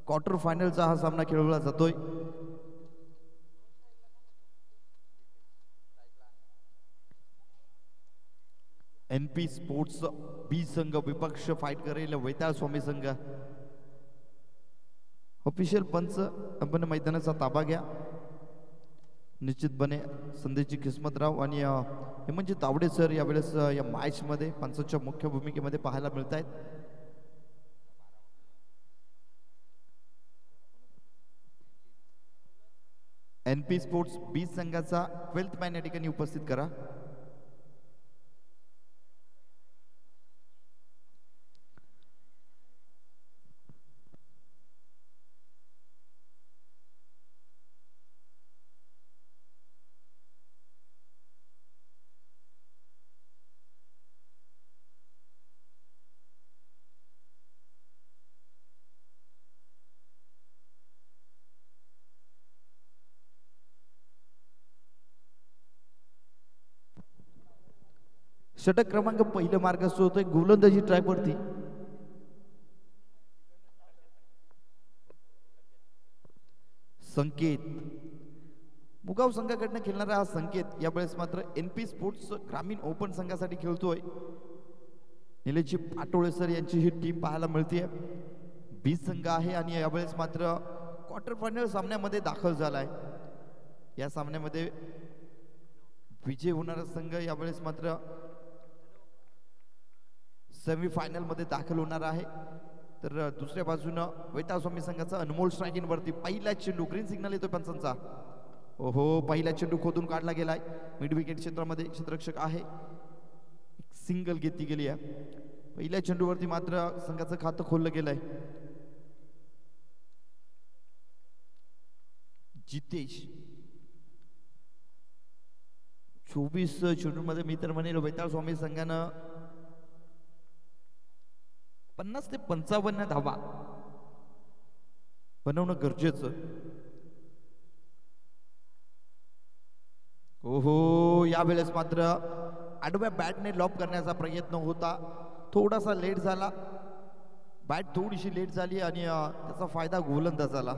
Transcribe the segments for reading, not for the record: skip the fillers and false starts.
Quarter फायनलचा हा सामना खेळवला जातोय. एनपी स्पोर्ट्स बी संघ विपक्ष फाईट करेल वैताळ स्वामी संघ. ऑफिशियल पंच आपण मैदानाचा ताबा घ्या. निश्चितपणे संदेशजी किस्मतराव आणि हेमंतजी तावडे सर यावेळेस या मॅच मध्ये पंचांच्या मुख्य भूमिकेमध्ये पाहायला मिळत आहेत. एनपी स्पोर्ट्स बी संघाचा 12th मॅन या ठिकाणी उपस्थित करा. षटक क्रमांक पहिलं मार्गस्थ होतोय गोलंदाजी ट्रॅक वरती. संकेत मुगाव संघाकडनं खेळणारा हा संकेत यावेळेस मात्र एनपी स्पोर्ट्स ग्रामीण ओपन संघासाठी खेळतोय. निलेशजी पाटोळे सर यांची ही टीम पाहायला मिळते. बी संघ आहे आणि यावेळेस मात्र क्वार्टर फायनल सामन्यामध्ये दाखल झालाय. या सामन्यामध्ये विजय होणारा संघ यावेळेस मात्र सेमीफायनल मध्ये दाखल होणार आहे. तर दुसऱ्या बाजूनं वैताळ स्वामी संघाचा अनमोल स्ट्रायकिंग वरती पहिला चेंडू ग्रीन सिग्नल येतोय पंचांचा. ओहो पहिला चेंडू खोदून काढला गेलाय. मिड विकेट क्षेत्रामध्ये क्षेत्ररक्षक आहे. सिंगल घेतली गेली आहे. पहिल्या चेंडूवरती मात्र संघाचं खातं खोललं गेलंय. जितेश 24 चेंडूमध्ये मी तर म्हणेल वैताळ स्वामी संघानं 50 ते 55 धावा बनवणं गरजेचं. ओहो यावेळेस मात्र आडव्या बॅटने लॉब करण्याचा प्रयत्न होता. थोडासा लेट झाला. बॅट थोडीशी लेट झाली आणि त्याचा फायदा गोलंदाजाला.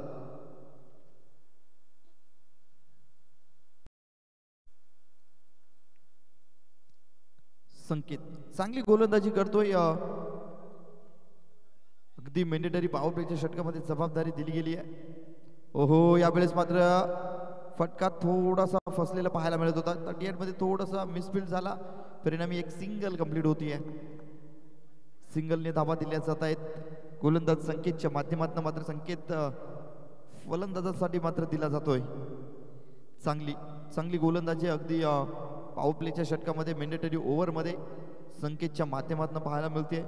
संकेत चांगली गोलंदाजी करतोय. अगदी मेंडेटरी पॉवर प्लेच्या षटकामध्ये जबाबदारी दिली गेली आहे. ओहो यावेळेस मात्र फटका थोडासा फसलेला पाहायला मिळत होता. 38 मध्ये थोडासा मिसफील्ड झाला. परिणामी एक सिंगल कंप्लीट होतीये. सिंगलने धावा दिल्या जात आहेत. गोलंदाज संकेतच्या माध्यमातून मात्र संकेत फलंदाजासाठी मात्र दिला जातोय. चांगली गोलंदाजी अगदी पॉवर प्लेच्या षटकामध्ये मेंडेटरी ओव्हर मध्ये संकेतच्या माध्यमातून पाहायला मिळते.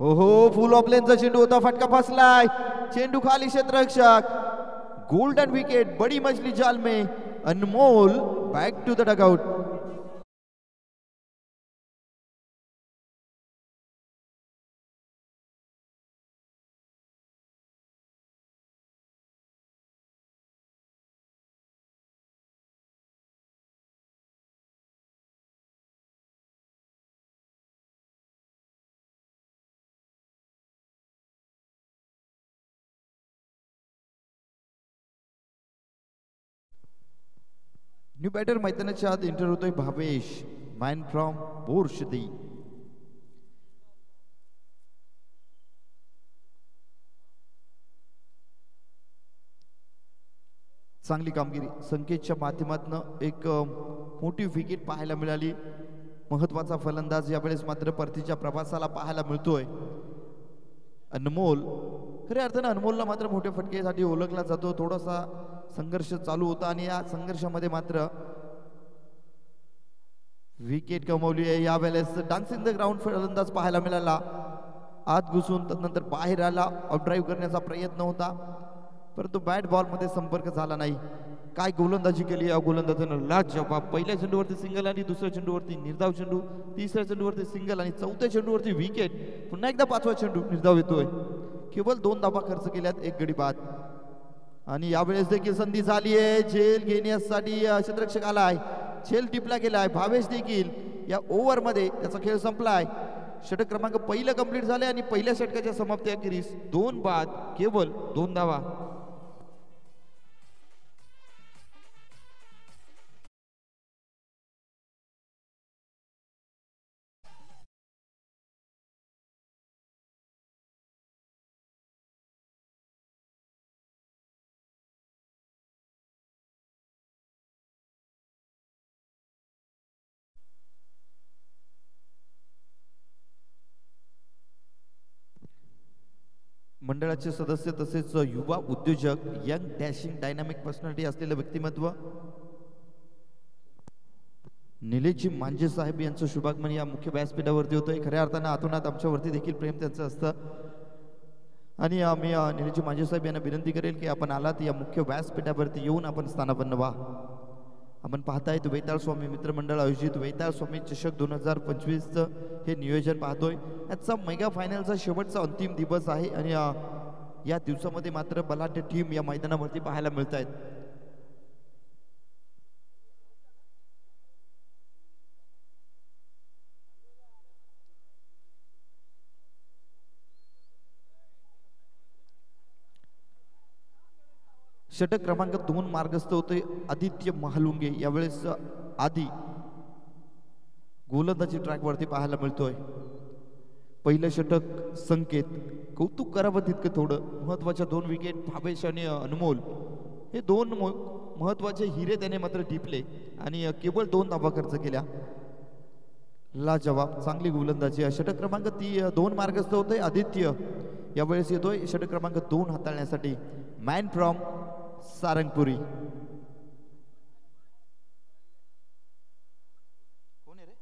ओहो फुल ऑफ लेनचा चेंडू होता. फटका फसलाय. चेंडू खाली क्षेत्ररक्षक. Golden wicket. बड़ी मछली जाल में. Anmol back to the dugout. New batter मैदानाच्या आत एंटर होतोय भावेश मॅन फ्रॉम बोरशदी. चांगली कामगिरी संकेतच्या माध्यमातून एक मोठी विकेट पाहायला मिळाली. महत्वाचा फलंदाज यावेळेस मात्र परतीच्या प्रवासाला पाहायला मिळतोय. अनमोल खऱ्या अर्थानं अनमोलला मात्र मोठ्या फटकेसाठी ओळखला जातो. थोडासा संघर्ष चालू होता आणि या संघर्षामध्ये मात्र विकेट गमावली आहे. यावेळेस डान्स इन द ग्राउंड फलंदाज पाहायला मिळाला. आत घुसून त्यानंतर बाहेर आला. आउट ड्राईव्ह करण्याचा प्रयत्न होता परंतु बॅट बॉल मध्ये संपर्क झाला नाही. काय गोलंदाजी केली या गोलंदाजानं लाजवाब. पहिल्या चेंडूवरती सिंगल आणि दुसऱ्या चेंडूवरती निर्धाव चेंडू. तिसऱ्या चेंडूवरती सिंगल आणि चौथ्या चेंडूवरती विकेट. पुन्हा एकदा पाचवा चेंडू निर्धाव येतोय. केवळ 2 धावा खर्च केल्यात, 1 गडी बाद. आणि यावेळेस देखील संधी झाली आहे झेल घेण्यासाठी. क्षेत्ररक्षक आलाय, झेल टिपला गेलाय. भावेश देखील या ओव्हर मध्ये त्याचा खेळ संपलाय. षटक क्रमांक पहिलं कंप्लीट झाले आणि पहिल्या षटकाच्या समाप्ती अखेरीस 2 बाद केवळ 2 धावा. मंडळाचे सदस्य तसेच युवा उद्योजक, यंग डॅशिंग डायनामिक पर्सनॅलिटी असलेलं व्यक्तिमत्व निलेशजी मांजे साहेब यांचं शुभागमन या मुख्य व्यासपीठावरती होतंय. खऱ्या अर्थानं आतोनात आमच्यावरती देखील प्रेम त्यांचं असतं. आणि मी निलेशजी मांजे साहेब यांना विनंती करेल की आपण आलात या मुख्य व्यासपीठावरती येऊन आपण स्थानापन्न व्हा. आपण पाहतायत वैताळ स्वामी मित्रमंडळ आयोजित वैताळ स्वामी चषक 2025चं हे नियोजन पाहतोय. याचा मेगा फायनलचा शेवटचा अंतिम दिवस आहे आणि या दिवसामध्ये मात्र बलाढ्य टीम या मैदानावरती पाहायला मिळत आहेत. षटक क्रमांक 2 मार्गस्थ होते आदित्य महालुंगे. यावेळेस आधी गोलंदाजी ट्रॅकवरती पाहायला मिळतोय. पहिलं षटक संकेत, कौतुक करावं तितकं थोडं. महत्वाच्या 2 विकेट भावेश आणि अनमोल हे 2 महत्वाचे हिरे त्याने मात्र टिपले आणि केवळ 2 धावा खर्च केल्या. लाजवाब चांगली गोलंदाजी. षटक क्रमांक 2 मार्गस्थ होतोय आदित्य. यावेळेस येतोय षटक क्रमांक 2 हाताळण्यासाठी मॅन फ्रॉम सारंगपुरी. कोण आहे रे?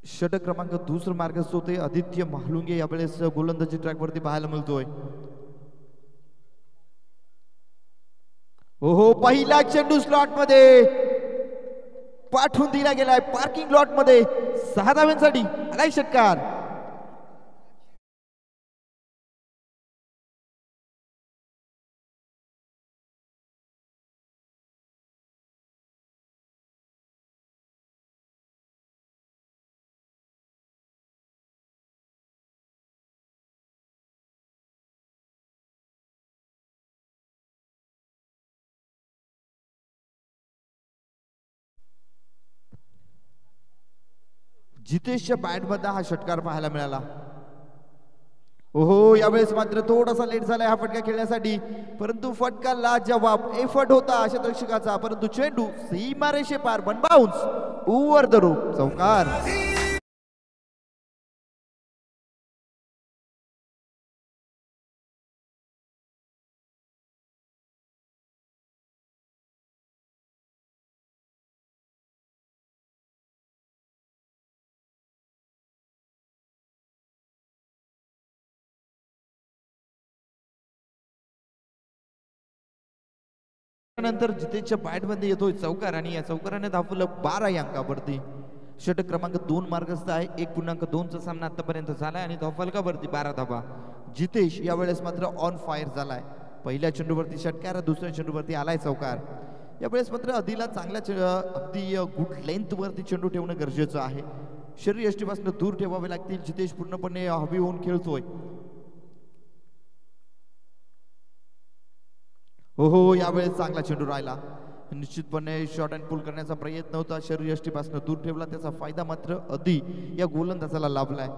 षटक क्रमांक 2 मार्गस्थ होते आदित्य महालुंगे. यावेळेस गोलंदाजी ट्रॅकवरती पाहायला मिळतोय. हो पहिला चेंडू स्लॉट मध्ये पाठवून दिला गेलाय. पार्किंग लॉट मध्ये 6 धाव्यांसाठी आलाय षटकार. जितेशच्या बॅटमध्ये हा षटकार पाहायला मिळाला. ओहो, यावेळेस मात्र थोडासा लेट झालाय हा फटका खेळण्यासाठी, परंतु फटका लाजवाब एफर्ट होता क्षेत्ररक्षकाचा, परंतु चेंडू सीमारेषे पार, वन बाउन्स ओव्हर द रोप, चौकार. नंतर जितेशच्या बॅट मध्ये येतोय चौकार आणि या चौकाराने धावलं 12 या अंकावरती. षटक क्रमांक 2 मार्गस्थ आहे. 1.2चा सामना आतापर्यंत झालाय आणि धावफलकावरती 12 धावा. जितेश यावेळेस मात्र ऑन फायर झालाय. पहिल्या चेंडूवरती षटकार, दुसऱ्या चेंडूवरती आलाय चौकार. यावेळेस मात्र अदिला चांगल्या अगदी गुड लेंथ वरती चेंडू ठेवणं गरजेचं आहे. शरीर यष्टीपासून दूर ठेवावे लागतील. जितेश पूर्णपणे हवी होऊन खेळतोय. हो, यावेळेस चांगला चेंडू राहिला. निश्चितपणे शॉट अँड पुल करण्याचा प्रयत्न होता. शरीर यष्टीपासून दूर ठेवला, त्याचा फायदा मात्र अदी या गोलंदाजाला लाभलाय.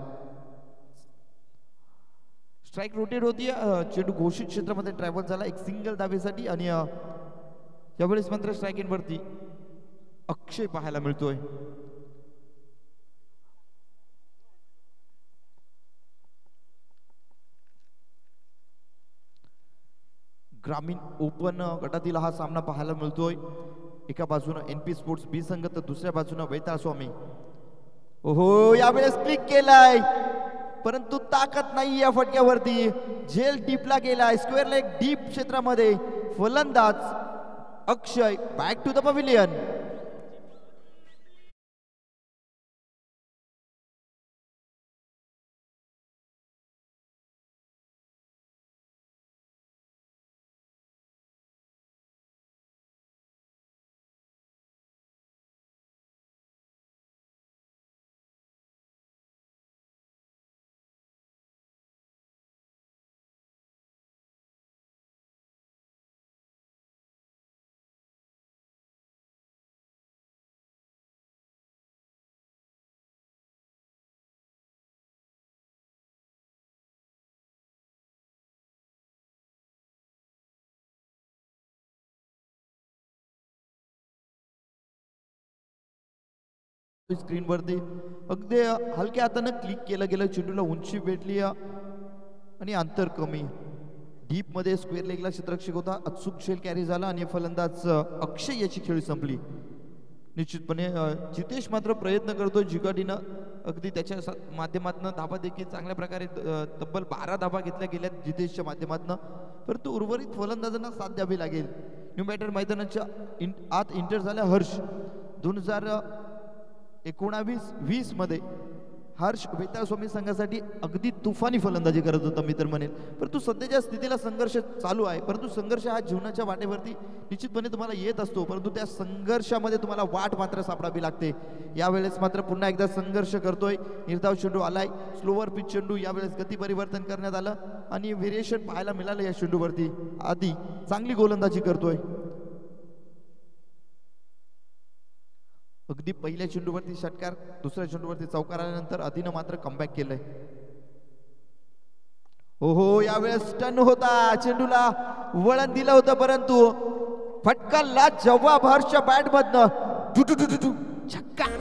स्ट्राइक रोटेट होती. चेंडू घोषित क्षेत्रामध्ये ट्रॅव्हल झाला एक सिंगल धावेसाठी आणि यावेळेस मात्र स्ट्राइक इन वरती अक्षय पाहायला मिळतोय. ग्रामीण ओपन गटातील हा सामना पाहायला मिळतोय. एका बाजूनं एनपी स्पोर्ट्स बी संघ तर दुसऱ्या बाजूनं वैताळ स्वामी. ओहो, यावेळेस क्लिक केलाय, परंतु ताकद नाही या फटक्यावरती. झेल डीपला गेलाय, स्क्वेअर लेग डीप क्षेत्रामध्ये. फलंदाज अक्षय बॅक टू द पॅव्हिलियन. स्क्रीनवरती अगदी हलक्या हाताने क्लिक केलं गेलं. चेंडूला उंची भेटली आणि अंतर कमी. डीप मध्ये स्क्वेअर लेगला क्षेत्ररक्षक होता. अचूक झेल कॅरी झाला आणि फलंदाज अक्षय याची खेळी संपली. निश्चितपणे जितेश मात्र प्रयत्न करतोय जिगाडीनं. अगदी त्याच्या माध्यमातून धाबा देखील चांगल्या प्रकारे तब्बल 12 धाबा घेतल्या गेल्या जितेशच्या माध्यमातून, परंतु उर्वरित फलंदाजांना साथ द्यावी लागेल. न्यू बॅटर मैदानाच्या आत इंटर झाल्या हर्ष. 2019-20 मध्ये हर्ष वैताळ स्वामी संघासाठी अगदी तुफानी फलंदाजी करत होता मी तर म्हणेल. परंतु सध्याच्या स्थितीला संघर्ष चालू आहे. परंतु संघर्ष हा जीवनाच्या वाटेवरती निश्चितपणे तुम्हाला येत असतो, परंतु त्या संघर्षामध्ये तुम्हाला वाट मात्र सापडावी लागते. यावेळेस मात्र पुन्हा एकदा संघर्ष करतोय. निर्धाव चेंडू आलाय, स्लोवर पिच चेंडू. यावेळेस गती परिवर्तन करण्यात आलं आणि व्हेरिएशन पाहायला मिळालं या चेंडूवरती. आधी चांगली गोलंदाजी करतोय. अगदी पहिल्या चेंडूवरती षटकार, दुसऱ्या चेंडूवरती चौकार आल्यानंतर आधीनं मात्र कमबॅक केलंय. ओहो, यावेळेस टर्न होता, चेंडूला वळण दिलं होतं, परंतु फटकाला जवाब हर्षच्या बॅट मधनं छक्का.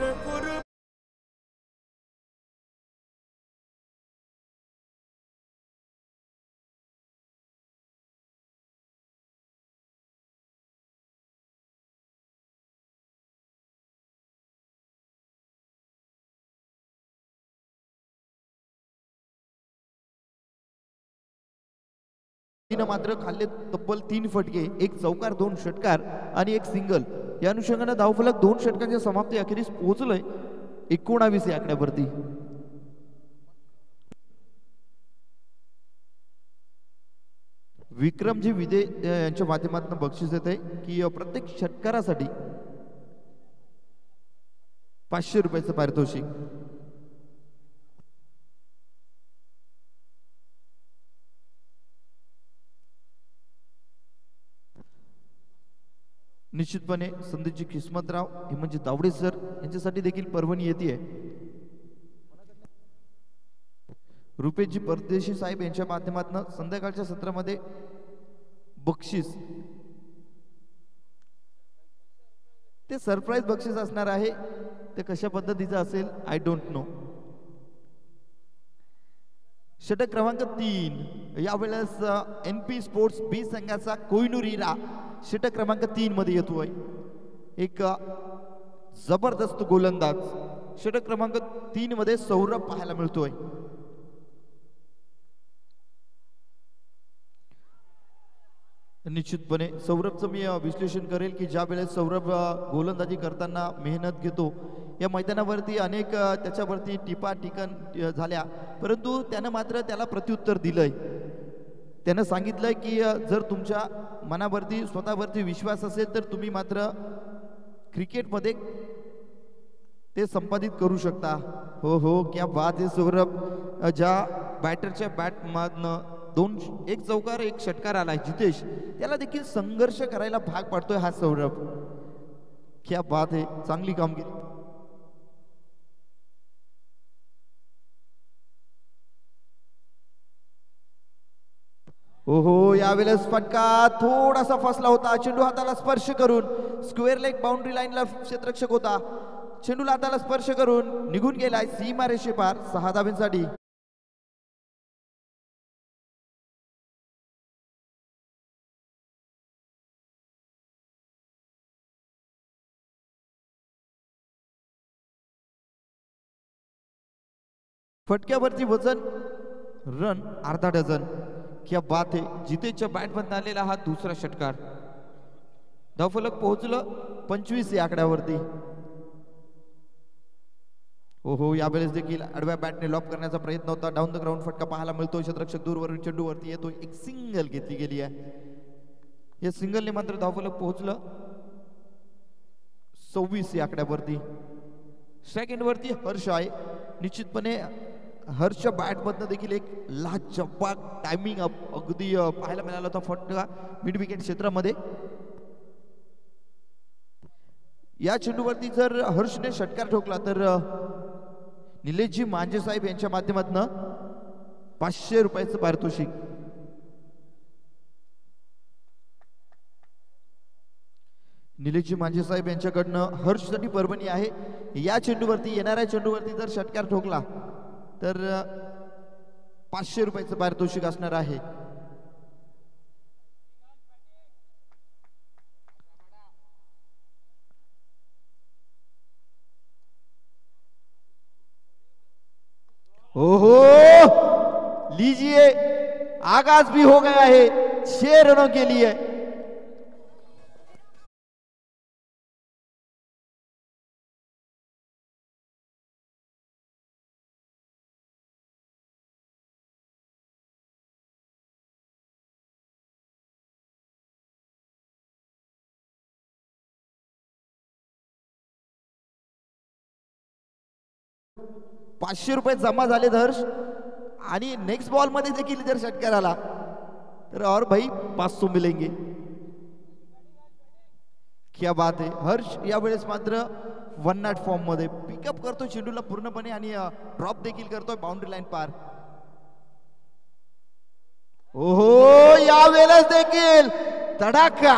मात्र खाल्ले तब्बल 3 फटके, एक चौकार, 2 षटकार आणि एक सिंगल. या अनुषंगाने धावफलक 2 षटकांच्या समाप्ती अखेरीस पोहोचलोय 19 या आकड्यावरती. विक्रमजी विदे यांच्या माध्यमातून बक्षीस येते की प्रत्येक षटकारासाठी 500 रुपयाचं पारितोषिक. निश्चितपणे संदीपजी किस्मतराव हे म्हणजे दावडे सर यांच्यासाठी देखील पर्वणी येते. रुपेशजी परदेशी साहेब यांच्या माध्यमातून संध्याकाळच्या सत्रामध्ये बक्षीस, ते सरप्राईज बक्षीस असणार आहे. ते कशा पद्धतीचं असेल आय डोंट नो. षटक क्रमांक 3 यावेळेस NP स्पोर्ट्स बी संघाचा कोहिनूर हिरा षटक क्रमांक 3 मध्ये येतोय. एक जबरदस्त गोलंदाज षटक क्रमांक 3 मध्ये सौरभ पाहायला मिळतोय. निश्चितपणे सौरभचं मी विश्लेषण करेल की ज्या वेळेस सौरभ गोलंदाजी करताना मेहनत घेतो, या मैदानावरती अनेक त्याच्यावरती टिपा टिकन झाल्या, परंतु त्यानं मात्र त्याला प्रत्युत्तर दिलंय. त्यानं सांगितलंय की जर तुमच्या मनावरती स्वतःवरती विश्वास असेल तर तुम्ही मात्र क्रिकेटमध्ये ते संपादित करू शकता. हो हो, क्या बात आहे सौरभ. ज्या बॅटरच्या बॅटमधनं एक चौकार एक षटकार आलाय जितेश, त्याला देखील संघर्ष करायला भाग पाडतोय हा सौरभ. क्या बात आहे, चांगली कामगिरी. ओहो, यावेळेस फटका थोडासा फसला होता. चेंडू हाताला स्पर्श करून स्क्वेअर लेग बाउंड्री लाईनला क्षेत्ररक्षक होता. चेंडूला हाताला स्पर्श करून निघून गेलाय सीमा रेषेपार 6 धाब्यांसाठी. फटक्यावरती वजन रन अर्धा डझन. क्या बात आहे, जितेशच्या बॅटमधून आलेला हा दुसरा षटकार. धावफलक पोहोचलं 25 या आकड्यावरती. ओहो, यावेळेस देखील आडव्या बॅटने लॉप करण्याचा प्रयत्न होता. डाऊन द ग्राउंड फटका पाहायला मिळतो. क्षेत्ररक्षक दूरवरून चेंडूवरती येतो. एक सिंगल घेतली गेली आहे. या सिंगलने मात्र धावफलक पोहोचलं 26 या आकड्यावरती. सेकंड वरती हर्ष आहे. निश्चितपणे हर्षच्या बॅटमधनं देखील एक लाजवाब टायमिंग अगदी पाहायला मिळाला होता फटका मिड विकेट क्षेत्रामध्ये. या चेंडूवरती जर हर्षने षटकार ठोकला तर निलेशजी मांजे साहेब यांच्या माध्यमातून 500 रुपयाचं पारितोषिक. निलेशजी मांजे साहेब यांच्याकडनं हर्षसाठी परभणी आहे. या चेंडूवरती, येणाऱ्या चेंडूवरती जर षटकार ठोकला तर 500 रुपयाचं पारितोषिक असणार आहे. ओहो, लीजिए, आगाज भी हो गया है 6 रनों के लिए. ₹500 जमा झाले हर्ष. आणि नेक्स्ट बॉल मध्ये देखील जर षटकार आला तर और भाई 500 मिलेंगे. क्या बात है. हर्ष यावेळेस मात्र 1 नॉट फॉर्म मध्ये पिकअप करतो चेंडूला पूर्णपणे आणि ड्रॉप देखील करतोय बाउंड्री लाईन पार. ओहो, यावेळेस देखील तडाखा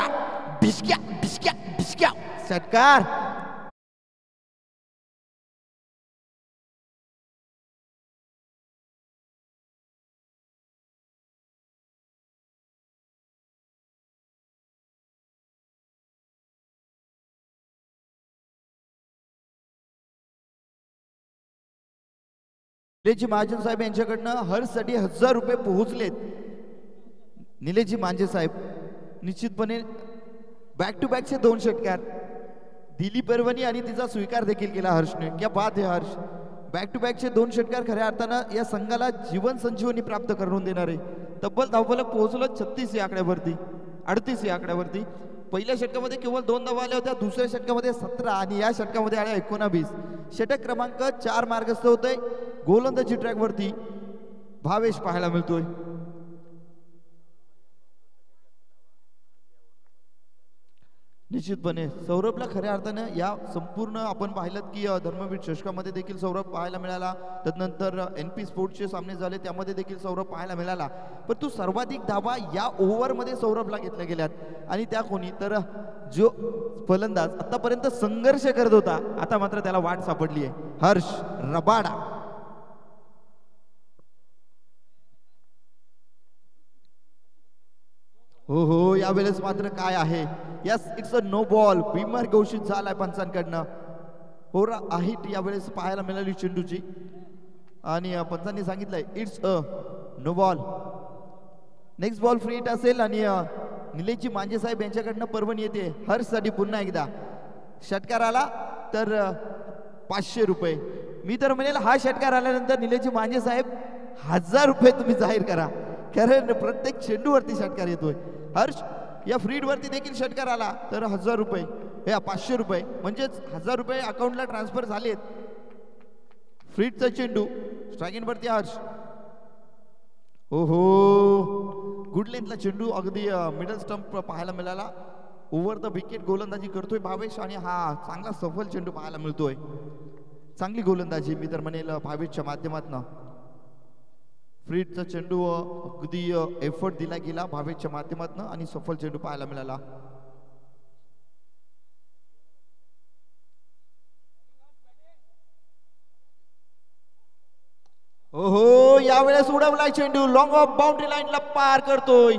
ढिसक्या ढिसक्या ढिसक्या षटकार. निलेशजी महाजन साहेब यांच्याकडनं हर्षसाठी 1000 रुपये पोहोचलेत. निलेशजी मांजे साहेब निश्चितपणे बॅक टू बॅकचे 2 षटकार दिली परभणी आणि तिचा स्वीकार देखील केला हर्षने. क्या बात आहे हर्ष. बॅक टू बॅकचे 2 षटकार खऱ्या अर्थानं या संघाला जीवन संजीवनी प्राप्त करून देणारे. तब्बल धावफलक पोहोचलं 36 या आकड्यावरती, 38 या आकड्यावरती. पहिल्या षटकामध्ये केवळ 2 धावा आल्या होत्या, दुसऱ्या षटकामध्ये 17 आणि या षटकामध्ये आल्या 19. षटक क्रमांक 4 मार्गस्थ होतोय. गोलंदाजी ट्रॅक वरती भावेश पाहायला मिळतोय. निश्चितपणे सौरभला खऱ्या अर्थानं या संपूर्ण आपण पाहिलं की धर्मवीर चषकामध्ये देखील सौरभ पाहायला मिळाला. त्यानंतर NP स्पोर्ट्सचे सामने झाले त्यामध्ये देखील सौरभ पाहायला मिळाला. पण तू सर्वाधिक धावा या ओव्हरमध्ये सौरभला घेतल्या गेल्यात आणि त्या कोणी तर जो फलंदाज आतापर्यंत संघर्ष करत होता आता मात्र त्याला वाट सापडली आहे, हर्ष रबाडा. हो हो यावेळेस मात्र काय आहे, yes it's a no ball. Beamer घोषित झालाय पंचांकडनं. हो हिट यावेळेस पाहायला मिळाली चेंडूची आणि पंचांनी सांगितलंय it's a no ball. Next ball free hit असेल आणि निलेशजी मांजे साहेब यांच्याकडनं पर्वणी येते हर्षसाठी पुन्हा एकदा. षटकार आला तर 500 रुपये. मी तर म्हणेल हा षटकार आल्यानंतर निलेशजी मांजे साहेब 1000 रुपये तुम्ही जाहीर करा, कारण प्रत्येक चेंडूवरती षटकार येतोय. हर्ष या फ्रीड वरती देखील षटकार आला तर 1000 रुपये, हे 500 रुपये म्हणजेच 1000 रुपये अकाउंटला ट्रान्सफर झालेत. फ्रीडचा चेंडू स्ट्रायकिंग वरती हर्ष. हो हो गुड लेंथला चेंडू अगदी मिडल स्टंप पाहायला मिळाला. ओव्हर द विकेट गोलंदाजी करतोय भावेश आणि हा चांगला सफल चेंडू पाहायला मिळतोय. चांगली गोलंदाजी मी तर म्हणेल भावेशच्या माध्यमातून. फ्रीडचा चेंडू अगदी एफर्ट दिला गेला भावेशच्या माध्यमातून आणि सफल चेंडू पाहायला मिळाला. हो यावेळेस उडवलाय चेंडू, लॉंग ऑफ बाउंड्री लाईनला पार करतोय,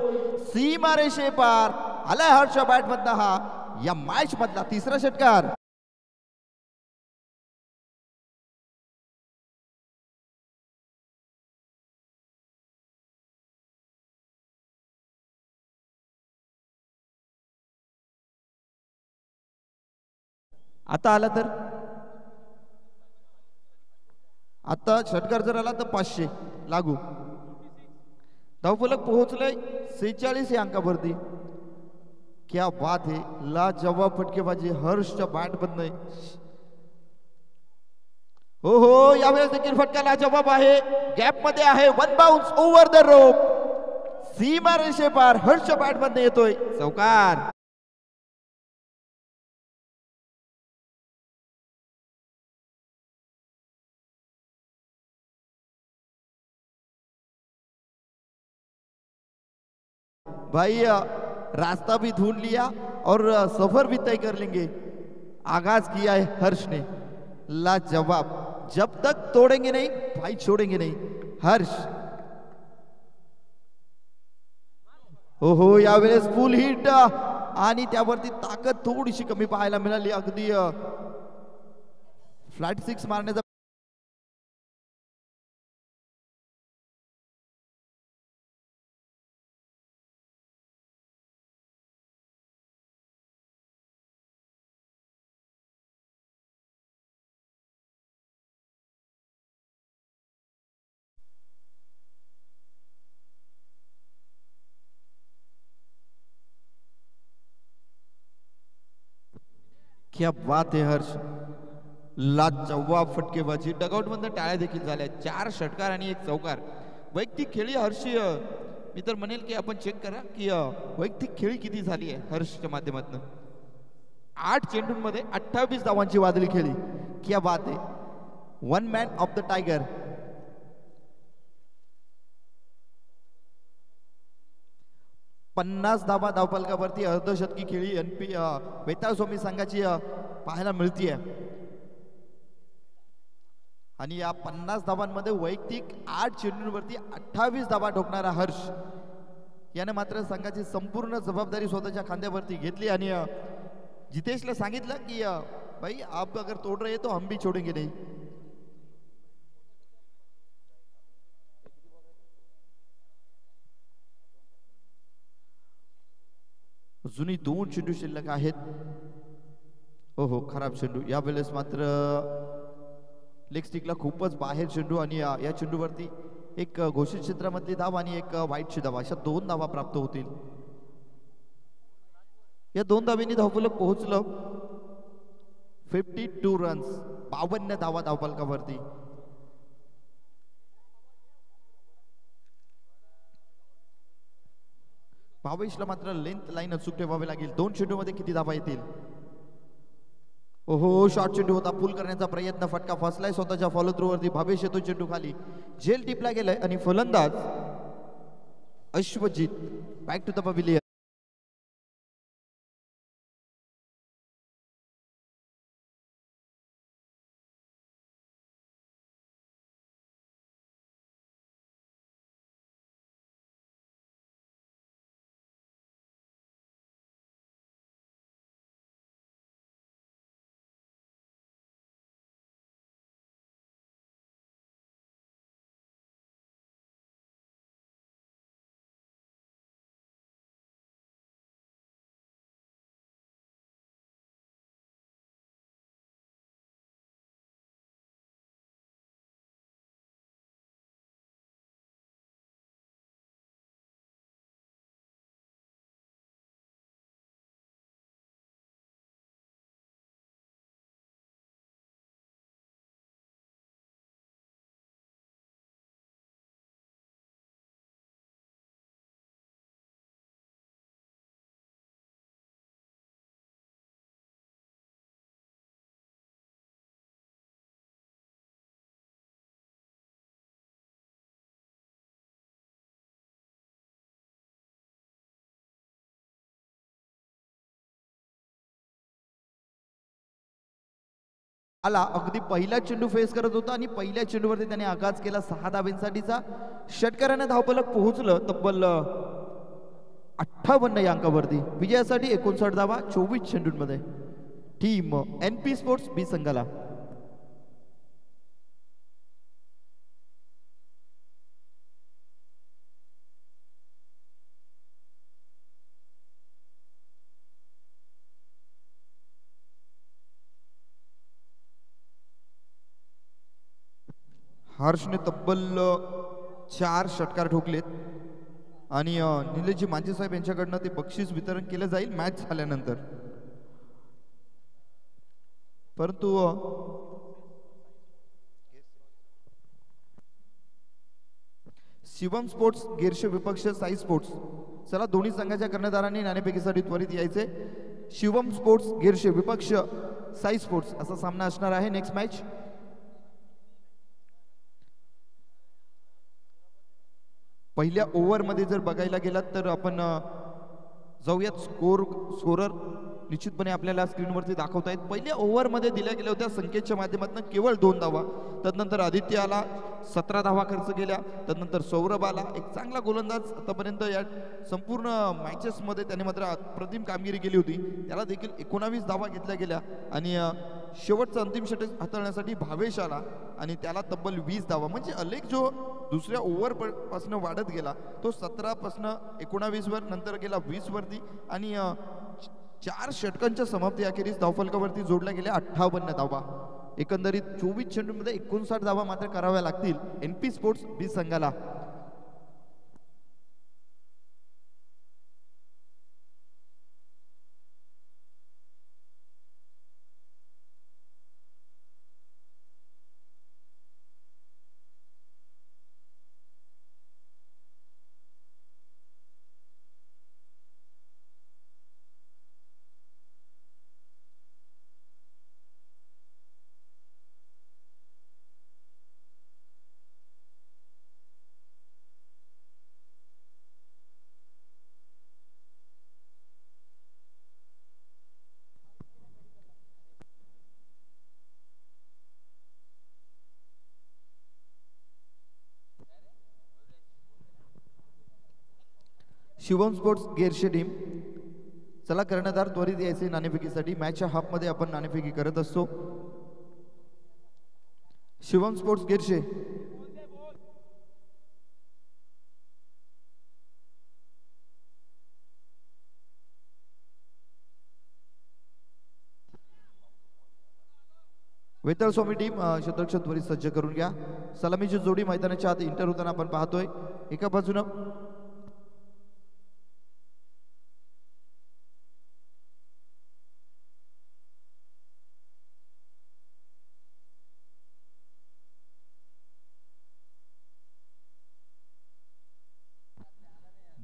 सीमा रेषे पार आलाय हर्ष बॅट मधला हा या मॅच मधला तिसरा षटकार. आता आला तर आता षटकार जर आला तर 500 लागू. धावफलक पोहोचलंय 46 या अंकावरती. क्या बात है, लाजवाब फटकेबाजी हर्षच्या बॅट बंद. हो हो यावेळेस देखील फटका लाजवाब आहे, गॅप मध्ये आहे, one bounce over the rope, सीमा रेषे पार हर्षच्या बॅट मध्ये येतोय चौकार. भाई रास्ता भी ढूंढ लिया और सफर भी तय कर लेंगे. आगाज किया है हर्ष ने, लाजवाब. जब तक तोड़ेंगे नहीं भाई छोड़ेंगे नहीं हर्ष. हो हो यावेळेस फुल हिट आणि त्यावरती ताकद थोडीशी कमी पाहायला मिळाली. अगदी फ्लॅट 6 मारण्याचा क्या बात आहे हर्ष, लाजवाब फटकेबाजी. डगआउट मध्ये टाळ्या देखील झाल्या. 4 षटकार आणि 1 चौकार. वैयक्तिक खेळी हर्षी मी तर म्हणेल की आपण चेक करा की वैयक्तिक खेळी किती झाली आहे हर्षच्या माध्यमातून. 8 चेंडूंमध्ये 28 धावांची वादळी खेळी. क्या बात आहे, one man of the tiger. पन्नास धावा धावफलकावरती अर्धशतकी खेळी NP वेताळ स्वामी संघाची पाहायला मिळतीये. आणि या 50 धावांमध्ये वैयक्तिक 8 चेंडूंवरती 28 धावा ठोकणारा हर्ष याने मात्र संघाची संपूर्ण जबाबदारी स्वतःच्या खांद्यावरती घेतली आणि जितेशला सांगितलं की भाई आप अगर तोड़ रहे तो हम भी छोड़ेंगे नहीं. अजूनही 2 चेंडू शिल्लक आहेत. हो हो खराब चेंडू. यावेळेस मात्र लेग स्टिकला खूपच बाहेर चेंडू आणि या चेंडूवरती एक घोषित क्षेत्रामधली धाव आणि एक वाईटची धाव अशा 2 धावा प्राप्त होतील. या 2 धावांनी धावफलक पोहोचलं 52 रन्स, 52 धावा धावफलकावरती. भावेशला मात्र लेंथ लाईन अचूक ठेवावी लागेल. 2 चेंडूमध्ये किती धावा येतील? ओहो, शॉर्ट चेंडू होता, पुल करण्याचा प्रयत्न, फटका फसलाय स्वतःच्या फॉलो थ्रू वरती. भावेश येतो चेंडू खाली, झेल टिपला गेलाय आणि फलंदाज Ashwajit back to the pavilion. आला अगदी पहिला चेंडू फेस करत होता आणि पहिल्या चेंडूवरती त्याने आघात केला 6 धाब्यांसाठीचा. षटकाराने धावफलक पोहोचलं तब्बल 58 या अंकावरती. विजयासाठी 59 धावा 24 चेंडूंमध्ये. टीम NP स्पोर्ट्स बी संघाला. हर्षने तब्बल 4 षटकार ठोकलेत आणि निलेशजी मांजे साहेब यांच्याकडनं ते बक्षीस वितरण केलं जाईल मॅच झाल्यानंतर. परंतु शिवम स्पोर्ट्स गिरशे विपक्ष साई स्पोर्ट्स, चला दोन्ही संघाच्या कर्णधारांनी नाणेफेकीसाठी त्वरित यायचे. शिवम स्पोर्ट्स गिरशे विपक्ष साई स्पोर्ट्स असा सामना असणार आहे नेक्स्ट मॅच. पहिल्या ओव्हरमध्ये जर बघायला गेलात तर आपण जाऊयात. स्कोरर निश्चितपणे आपल्याला स्क्रीनवरती दाखवता आहेत. पहिल्या ओव्हरमध्ये दिल्या गेल्या होत्या संकेतच्या माध्यमातून केवळ 2 धावा. तदनंतर आदित्य आला, 17 धावा खर्च केल्या. तदनंतर सौरभ आला, एक चांगला गोलंदाज आतापर्यंत या संपूर्ण मॅचेसमध्ये त्याने मात्र अप्रतिम कामगिरी केली होती. त्याला देखील 19 धावा घेतल्या गेल्या आणि शेवटचा अंतिम षटक हाताळण्यासाठी भावेश आला आणि त्याला तब्बल 20 धावा. म्हणजे अलेख जो दुसऱ्या ओव्हर पासून वाढत गेला तो 17 पासून 19 वर, नंतर गेला 20 वरती आणि 4 षटकांच्या समाप्ती अखेरीस धावफलकावरती जोडल्या गेल्या 58 धावा. एकंदरीत 24 चेंडूंमध्ये 59 धावा मात्र कराव्या लागतील NP स्पोर्ट्स बी संघाला. शिवम स्पोर्ट्स गिरशे टीम, चला कर्णधार त्वरित यायचे नाणेफेकीसाठी. मॅचच्या हाफमध्ये आपण नाणेफेकी करत असतो. शिवम स्पोर्ट्स गिरशे, वेताळ स्वामी टीम क्षेत्ररक्षण त्वरित सज्ज करून घ्या. सलामीची जोडी मैदानाच्या आत इंटर होताना आपण पाहतोय. एका बाजूनं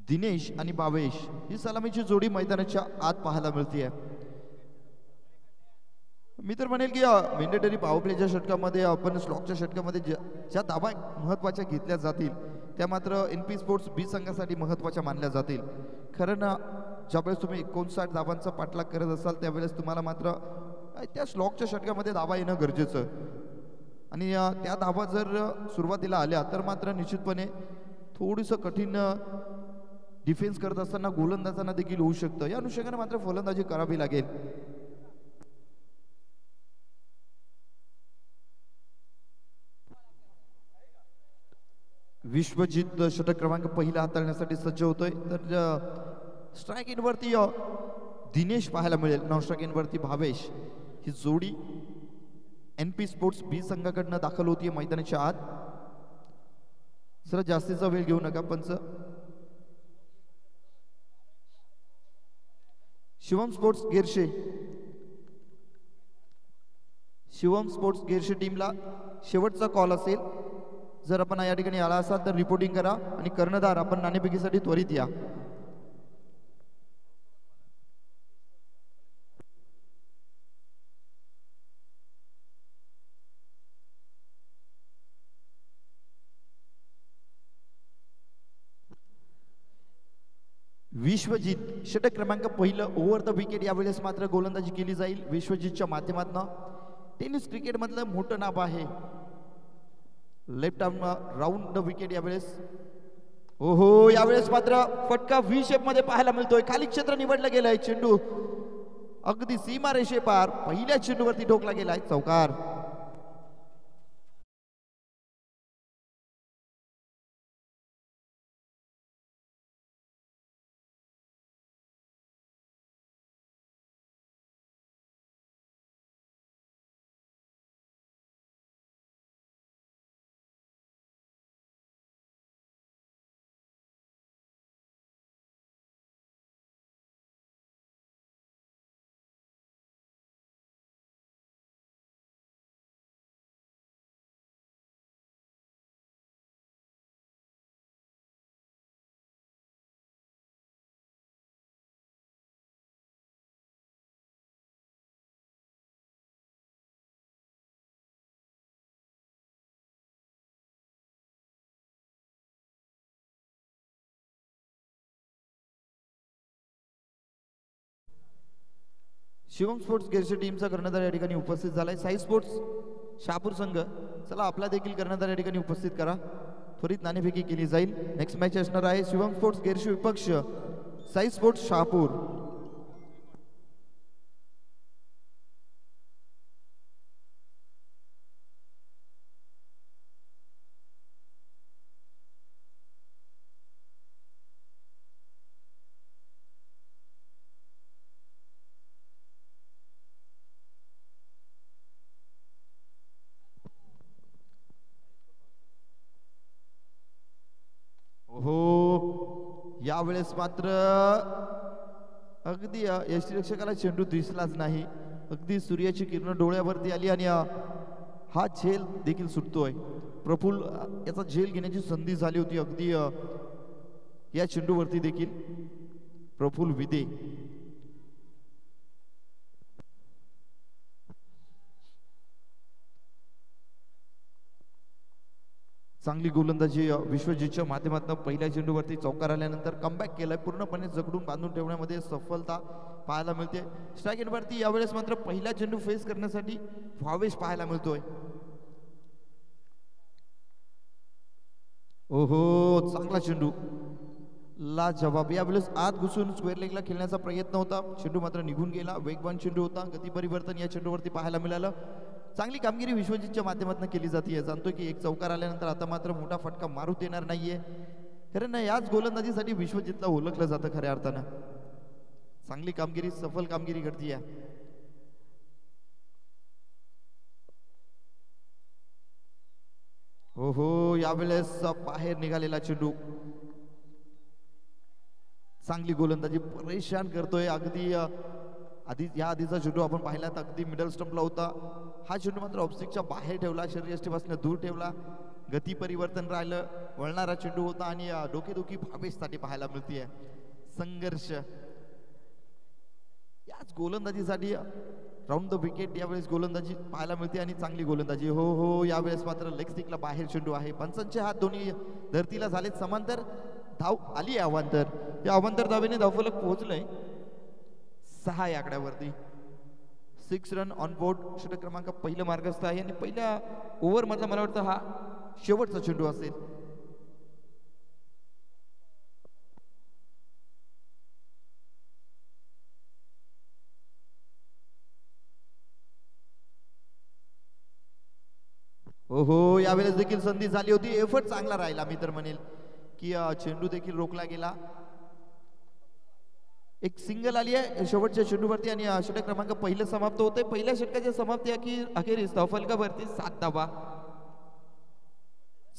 दिनेश आणि भावेश ही सलामीची जोडी मैदानाच्या आत पाहायला मिळते. मी तर म्हणेल की मेंडेटरी पॉवर प्लेच्या षटकामध्ये आपण स्लॉकच्या षटकामध्ये ज्या धावा महत्त्वाच्या घेतल्या जातील त्या मात्र NP स्पोर्ट्स बी संघासाठी महत्त्वाच्या मानल्या जातील. खरं ना, ज्यावेळेस तुम्ही 59 धावांचा पाठलाग करत असाल त्यावेळेस तुम्हाला मात्र त्या स्लॉकच्या षटकामध्ये धावा येणं गरजेचं आणि त्या धावा जर सुरुवातीला आल्या तर मात्र निश्चितपणे थोडंसं कठीण डिफेन्स करत असताना गोलंदाजांना देखील होऊ शकतं. या अनुषंगाने मात्र फलंदाजी करावी लागेल. विश्वजित षटक क्रमांक पहिला हाताळण्यासाठी सज्ज होतोय. तर स्ट्राईक इनवरती दिनेश पाहायला मिळेल, नॉन स्ट्राईक इनवरती भावेश. ही जोडी NP स्पोर्ट्स बी संघाकडनं दाखल होतीये मैदानाच्या आत. सर जास्तीचा वेळ घेऊ नका. पंच शिवम स्पोर्ट्स गेरशे, शिवम स्पोर्ट्स गेरशे टीमला शेवटचा कॉल असेल. जर आपण या ठिकाणी आला असाल तर रिपोर्टिंग करा आणि कर्णधार आपण नाणेफेकीसाठी त्वरित या. विश्वजित षटक क्रमांक पहिलं ओव्हर द विकेट यावेळेस मात्र गोलंदाजी केली जाईल विश्वजितच्या माध्यमातून. टेनिस क्रिकेट मधलं मोठं नाव आहे. Left arm round the wicket यावेळेस. ओहो, यावेळेस मात्र फटका व्ही शेप मध्ये पाहायला मिळतोय. खाली क्षेत्र निवडलं गेलंय. चेंडू अगदी सीमा रेषे पार पहिल्या चेंडूवरती ठोकला गेलाय. चौकार. शिवम स्पोर्ट्स गेरशे टीमचा कर्णधार या ठिकाणी उपस्थित झालाय. साई स्पोर्ट्स शहापूर संघ, चला आपला देखील कर्णधार या ठिकाणी उपस्थित करा. त्वरित नाणेफेकी केली जाईल. नेक्स्ट मॅच असणार आहे शिवम स्पोर्ट्स गेरशे विपक्ष साई स्पोर्ट्स शहापूर. यावेळेस मात्र अगदी यष्टीरक्षकाला चेंडू दिसलाच नाही. अगदी सूर्याची किरण डोळ्यावरती आली आणि हा झेल देखील सुटतोय. प्रफुल याचा झेल घेण्याची संधी झाली होती अगदी या चेंडूवरती देखील. प्रफुल विदे चांगली गोलंदाजी विश्वजितच्या माध्यमातून पहिल्या चेंडूवरती चौकार आल्यानंतर कमबॅक केलाय. पूर्णपणे जकडून बांधून ठेवण्यामध्ये सफलता पाहायला मिळते. स्ट्राईक एंडवरती यावेळेस मात्र पहिला चेंडू फेस करण्यासाठी भावेश पाहायला मिळतोय. ओहो, चांगला चेंडू, ला जवाब. यावेळेस आत घुसून स्क्वेअर लेगला खेळण्याचा प्रयत्न होता. चेंडू मात्र निघून गेला. वेगवान चेंडू होता. गती परिवर्तन या चेंडूवरती पाहायला मिळालं. चांगली कामगिरी विश्वजितच्या माध्यमातून केली जाते. जाणतोय की एक चौकार आल्यानंतर आता मात्र मोठा फटका मारूत येणार नाहीये. खरं ना, याच गोलंदाजीसाठी विश्वजितला ओळखलं जातं खऱ्या अर्थानं. चांगली कामगिरी, सफल कामगिरी घडतीये. हो, यावेळेस बाहेर निघालेला चेंडू. चांगली गोलंदाजी, परेशान करतोय. अगदी या आधीचा चेंडू आपण पाहिला तर अगदी मिडल स्टंपला होता. हा चेंडू मात्र ऑफस्टिकच्या बाहेर ठेवला, शरीरयष्टीपासून दूर ठेवला. गती परिवर्तन राहिलं, वळणारा चेंडू होता आणि डोकेदुखी भावेशसाठी पाहायला मिळते. संघर्ष याच गोलंदाजीसाठी राऊंड द विकेट यावेळेस गोलंदाजी पाहायला मिळते आणि चांगली गोलंदाजी. हो हो, यावेळेस मात्र लेग स्टिकला बाहेर चेंडू आहे. पंचांचे हात दोन्ही धरतीला झालेत समांतर. धाव आली अवांतर. या अवांतर धावेने धावफलक पोहोचलंय 6 या आकड्यावरती. 6 रन ऑन बोर्ड. षटक क्रमांक पहिलं मार्गस्थ आहे आणि पहिल्या ओव्हर मधला मला वाटतं हा शेवटचा चेंडू असेल. हो हो, यावेळेस देखील संधी झाली होती. एफर्ट चांगला राहिला. मी तर म्हणेल की चेंडू देखील रोखला गेला. एक सिंगल आली आहे शेवटच्या चेंडूवरती आणि षटक क्रमांक पहिलं समाप्त होते. पहिल्या षटकाच्या समाप्ती अखेरीस धावफलकावरती 7 धावा.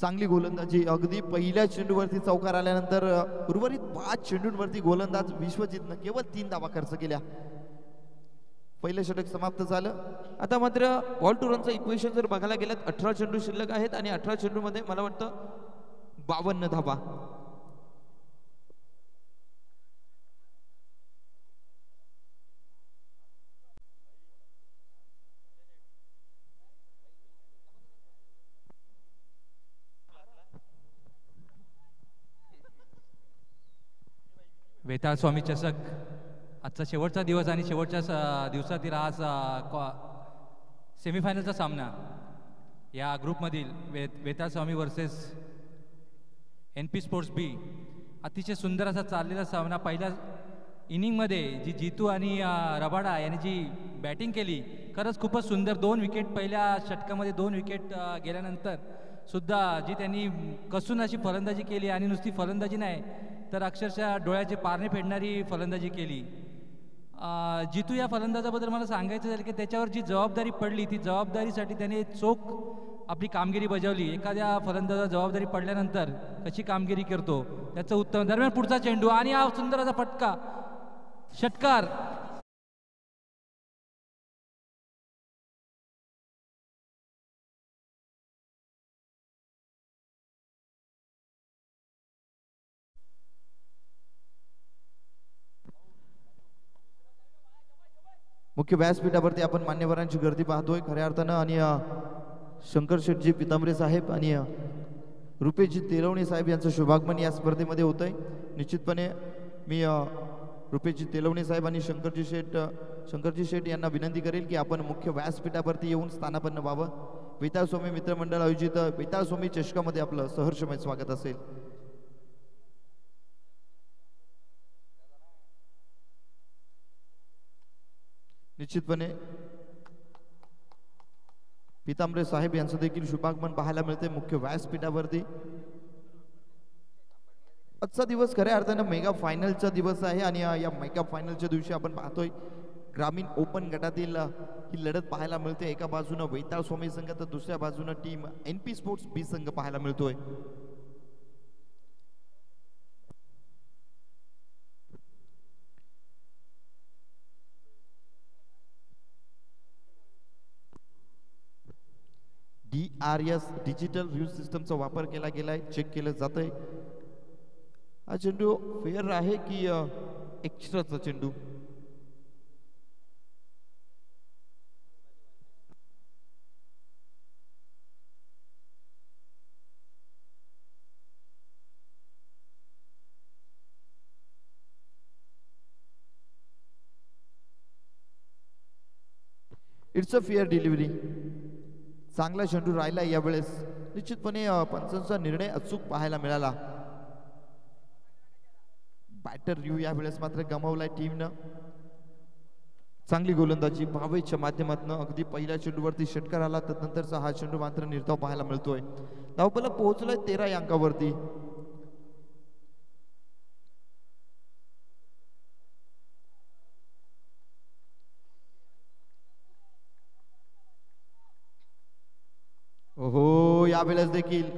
चांगली गोलंदाजी. अगदी पहिल्या चेंडूवरती चौकार आल्यानंतर उर्वरित 5 चेंडूंवरती गोलंदाज विश्वजितनं केवळ 3 धावा खर्च केल्या. पहिलं षटक समाप्त झालं. आता मात्र बॉल टू रनचं इक्वेशन जर बघायला गेलं 18 चेंडू शिल्लक आहेत आणि 18 चेंडूमध्ये मला वाटतं 52 धावा. वेताळ स्वामी चषक आजचा शेवटचा दिवस आणि शेवटच्या दिवसातील आज सेमीफायनलचा सामना या ग्रुपमधील वेताळ स्वामी वर्सेस NP स्पोर्ट्स बी. अतिशय सुंदर असा चाललेला सामना. पहिल्या इनिंगमध्ये जी जीतू आणि रबाडा यांनी जी बॅटिंग केली खरंच खूपच सुंदर. 2 विकेट पहिल्या षटकामध्ये 2 विकेट गेल्यानंतर सुद्धा जी त्यांनी कसून अशी फलंदाजी केली आणि नुसती फलंदाजी नाही तर अक्षरशः डोळ्याचे पारणे फेडणारी फलंदाजी केली. जितू या फलंदाजाबद्दल मला सांगायचं झालं की त्याच्यावर जी जबाबदारी पडली ती जबाबदारीसाठी त्याने चोख आपली कामगिरी बजावली. एखाद्या फलंदाजा जबाबदारी पडल्यानंतर कशी कामगिरी करतो त्याचं उत्तम. दरम्यान पुढचा चेंडू आणि हा सुंदर असा फटका षटकार. मुख्य व्यासपीठावरती आपण मान्यवरांची गर्दी पाहतोय खऱ्या अर्थानं आणि शंकर शेटजी पितांबरे साहेब आणि रुपेशजी तेलवणे साहेब यांचं शुभागमन या स्पर्धेमध्ये होतंय. निश्चितपणे मी रुपेशजी तेलवणे साहेब आणि शंकरजी शेठ यांना विनंती करेल की आपण मुख्य व्यासपीठावरती येऊन स्थानापन्न व्हावं. वेताळ स्वामी मित्रमंडळ आयोजित वेताळ स्वामी चषकामध्ये आपलं सहर्षमय स्वागत असेल. निश्चितपणे पितांबरे साहेब यांचं देखील शुभागमन पाहायला मिळते मुख्य व्यासपीठावरती. आजचा दिवस खऱ्या अर्थानं मेगा फायनलचा दिवस आहे आणि या मेगा फायनलच्या दिवशी आपण पाहतोय ग्रामीण ओपन गटातील ही लढत पाहायला मिळते. एका बाजूनं वेताळ स्वामी संघ तर दुसऱ्या बाजूनं टीम NP स्पोर्ट्स बी संघ पाहायला मिळतोय. DRS डिजिटल व्ह्यू सिस्टमचा वापर केला गेलाय. चेक केलं जातंय हा चेंडू फेअर आहे की एक्स्ट्राचा चेंडू. It's a fair delivery. चांगला चेंडू राहिला यावेळेस. निश्चितपणे पंचांचा निर्णय अचूक पाहायला मिळाला. बॅटर रिव्ह्यू यावेळेस मात्र गमावलाय टीमनं. चांगली गोलंदाजी भावेशच्या माध्यमातून अगदी पहिल्या चेंडूवरती षटकार आला तर नंतरचा हा चेंडू मात्र निर्धाव पाहायला मिळतोय. धावफलक पोहोचलाय 13 या अंकावरती. हो यावेळेस देखील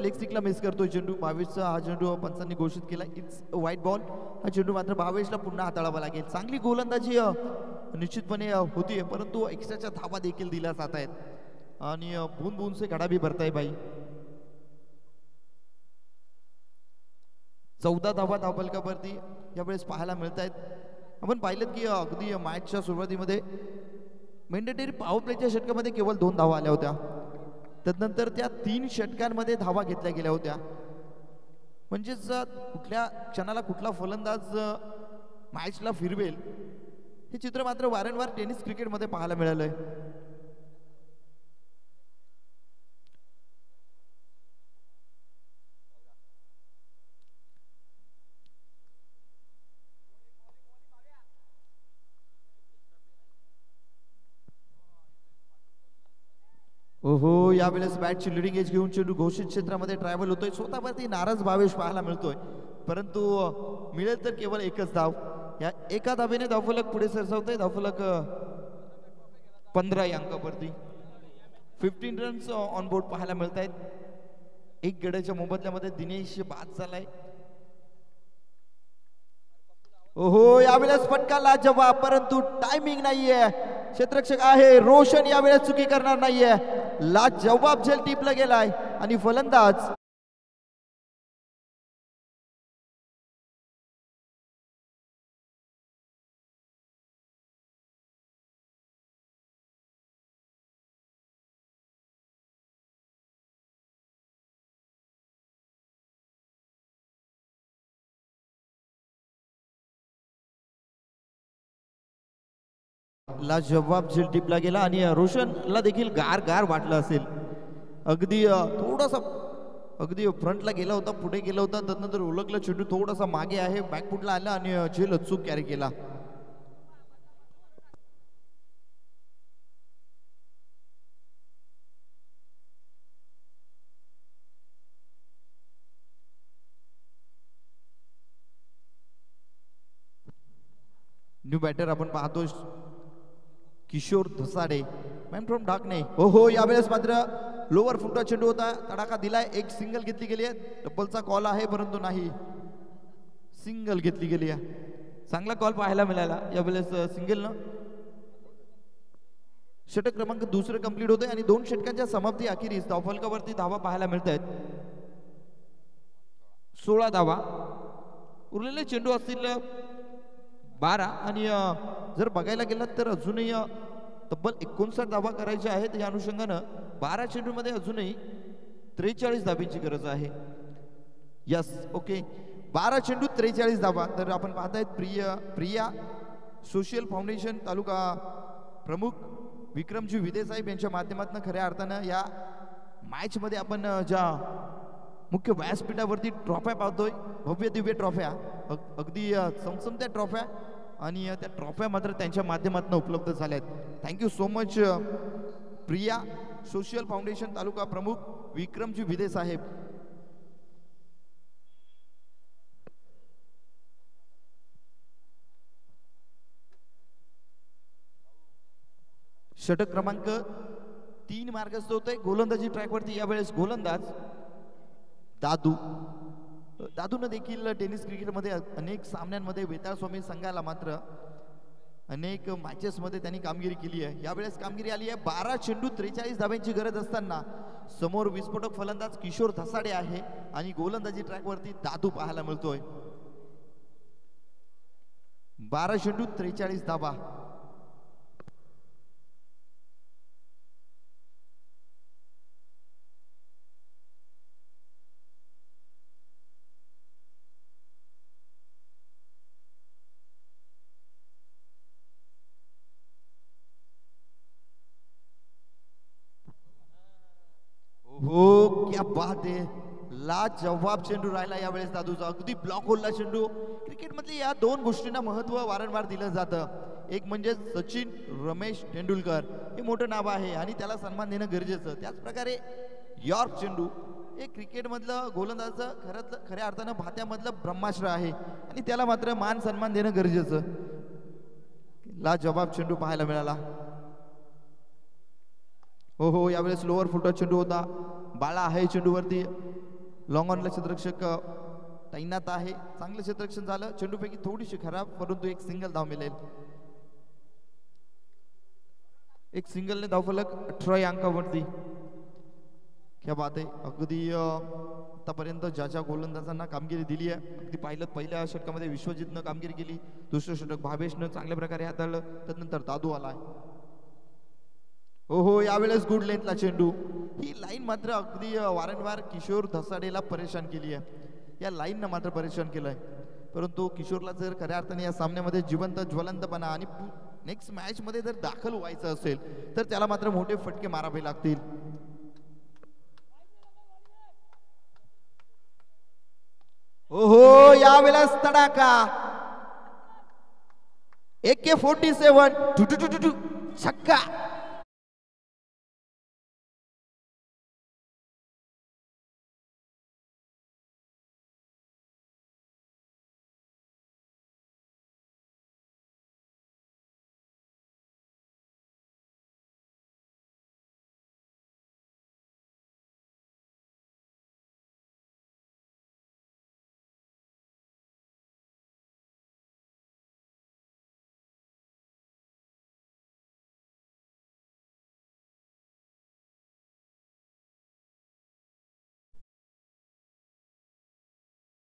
लेग स्टिकला मिस करतोय चेंडू. भावेशचा हा चेंडू पंचांनी घोषित केला इट्स व्हाईट बॉल. हा चेंडू मात्र भावेशला पुन्हा हाताळावा लागेल. चांगली गोलंदाजी निश्चितपणे होतीये परंतु एक्स्ट्राच्या धावा देखील दिल्या जात आहेत. आणि बूंद बूंद से घड़ा भी भरता है भाई. 14 धावा धावफलकावरती यावेळेस पाहायला मिळत आहेत. आपण पाहिलं की अगदी मॅचच्या सुरुवातीमध्ये मेंडेटरी पॉवर प्लेच्या षटकामध्ये केवळ 2 धावा आल्या होत्या. त्यानंतर त्या 3 षटकांमध्ये धावा घेतल्या गेल्या होत्या. म्हणजेच कुठल्या क्षणाला कुठला फलंदाज मॅचला फिरवेल हे चित्र मात्र वारंवार टेनिस क्रिकेटमध्ये पाहायला मिळालंय. ओहो, यावेळेस बॅटची लिडिंग एज घेऊन चेंडू घोषित क्षेत्रामध्ये ट्रॅव्हल होतोय. स्वतःवरती नाराज भावेश पाहायला मिळतोय, परंतु मिळेल तर केवळ एकच धाव. या एका धावेने धावफलक पुढे सरसावतोय. धावफलक 15 या अंकावरती 15 रन्स ऑन बोर्ड पाहायला मिळत आहेत. एक गड्याच्या मोबदल्यामध्ये दिनेश बाद झालाय. ओहो, यावेळेस फटका लाजवाब, परंतु टायमिंग नाहीये. क्षेत्ररक्षक आहे रोशन यावेळेस चुकी करणार नाहीये. लाजवाब झेल टिपला गेलाय आणि फलंदाज लाजवाब झेल टिपला गेला आणि रोशनला देखील गार गार वाटलं असेल. अगदी थोडासा अगदी फ्रंटला गेला होता, पुढे गेला होता, त्यानंतर उलगला चेंडू थोडासा मागे आहे, बॅकफुटला आला आणि झेल अचूक कॅरी केला. न्यू बॅटर आपण पाहतो किशोर धसाडे, मॅन फ्रॉम ढाकणे. हो हो, यावेळेस मात्र लोअर फुटा चेंडू होता, तडाखा दिलाय. एक सिंगल घेतली गेली आहे. डबलचा कॉल आहे, परंतु नाही, सिंगल घेतली गेली आहे. चांगला कॉल पाहायला मिळाला यावेळेस सिंगल न. षटक क्रमांक 2 कंप्लीट होते आणि 2 षटकांच्या समाप्ती अखेरीस धावफलकावरती धावा पाहायला मिळत आहेत. 16 धावा. उरलेले चेंडू असतील 12 आणि जर बघायला गेलात तर अजूनही तब्बल 59 धावा करायच्या आहेत. या अनुषंगानं 12 चेंडूमध्ये अजूनही 43 धाबींची गरज आहे. यस, ओके, 12 चेंडू 43 धावा. तर आपण पाहतायत प्रिया सोशल फाउंडेशन तालुका प्रमुख विक्रमजी विदे साहेब यांच्या माध्यमातून खऱ्या अर्थानं या मॅच मध्ये आपण ज्या मुख्य व्यासपीठावरती ट्रॉफ्या पाहतोय, भव्य दिव्य ट्रॉफ्या, अगदी चमचमत्या ट्रॉफ्या, आणि त्या ट्रॉफ्या मात्र त्यांच्या माध्यमातून उपलब्ध झाल्या आहेत. Thank you so much Priya social foundation taluka प्रमुख विक्रमजी विदे साहेब. षटक क्रमांक 3 मार्गस्थ होतोय. गोलंदाजी ट्रॅकवरती यावेळेस गोलंदाज दादूनं देखील टेनिस क्रिकेटमध्ये अनेक सामन्यांमध्ये वेताळ स्वामी संघाला मात्र अनेक मॅचेस मध्ये त्यांनी कामगिरी केली आहे. यावेळेस कामगिरी आली आहे. 12 चेंडू 43 धाब्यांची गरज असताना समोर विस्फोटक फलंदाज किशोर धसाडे आहे आणि गोलंदाजी ट्रॅकवरती दादू पाहायला मिळतोय. 12 चेंडू 43 धाबा. हो, क्या बात आहे. लाजवाब चेंडू राहिला यावेळेस दादूचा. अगदी ब्लॉक होलला चेंडू. क्रिकेटमधल्या या 2 गोष्टींना महत्त्व वारंवार दिलं जातं. एक म्हणजे सचिन रमेश तेंडुलकर, हे मोठं नाव आहे आणि त्याला सन्मान देणं गरजेचं. त्याच प्रकारे यॉर्क चेंडू हे क्रिकेटमधलं गोलंदाजाचं खऱ्या अर्थानं भात्यामधलं ब्रह्मास्त्र आहे आणि त्याला मात्र मान सन्मान देणं गरजेचं. लाजवाब चेंडू पाहायला मिळाला. हो हो, यावेळेस लोअर फुटा चेंडू होता. बाळा आहे चेंडूवरती. लॉंग ऑनला क्षेत्ररक्षक तैनात आहे. चांगलं क्षेत्ररक्षण झालं. चेंडूपैकी थोडीशी खराब, परंतु एक सिंगल धाव मिळेल. एक सिंगलने धावफलक 18 अंकावरती. क्या बात आहे. अगदी आतापर्यंत ज्या ज्या गोलंदाजांना कामगिरी दिली आहे अगदी पाहिलं पहिल्या षटकामध्ये विश्वजितनं कामगिरी केली, दुसरं षटक भावेशनं चांगल्या प्रकारे हाताळलं, त्यानंतर दादू आलाय. हो यावेळेस गुड लेंथला चेंडू. ही लाईन मात्र अगदी वारंवार किशोर धसाडेला परेशान केली आहे. या लाईननं मात्र परेशान केलंय, परंतु किशोरला जर खऱ्या अर्थाने या सामन्यामध्ये जिवंत ज्वलंतपणा आणि नेक्स्ट मॅच मध्ये जर दाखल व्हायचं असेल तर त्याला मात्र मोठे फटके मारावे लागतील. ओहो यावेळेस तडाखा. AK-47 छक्का.